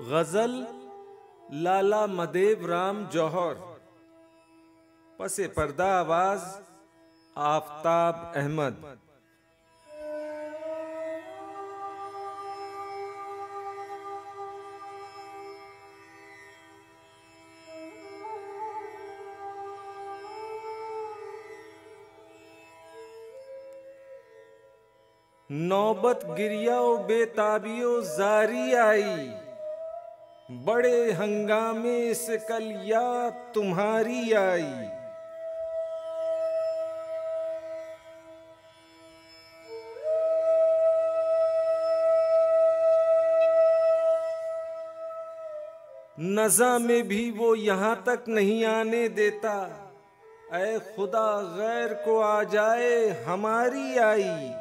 गजल लाला मदेव राम जौहर। पसे पर्दा आवाज आफताब अहमद। नौबत गिरिया बेताबियो जारी आई, बड़े हंगामे से कल याद तुम्हारी आई। नज़ा में भी वो यहाँ तक नहीं आने देता, ऐ खुदा गैर को आ जाए हमारी आई।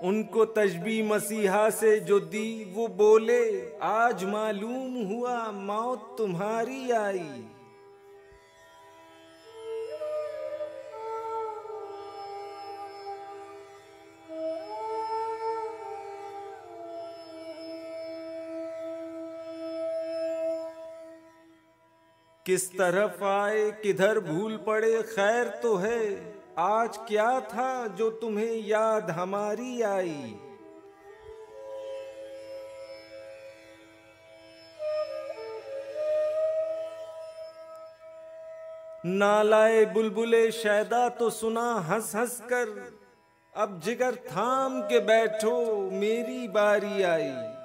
उनको तजबी मसीहा से जो दी वो बोले, आज मालूम हुआ मौत तुम्हारी आई। किस तरफ आए किधर भूल पड़े खैर तो है, आज क्या था जो तुम्हें याद हमारी आई। नालाए बुलबुले शैदा तो सुना हंस हंस कर, अब जिगर थाम के बैठो मेरी बारी आई।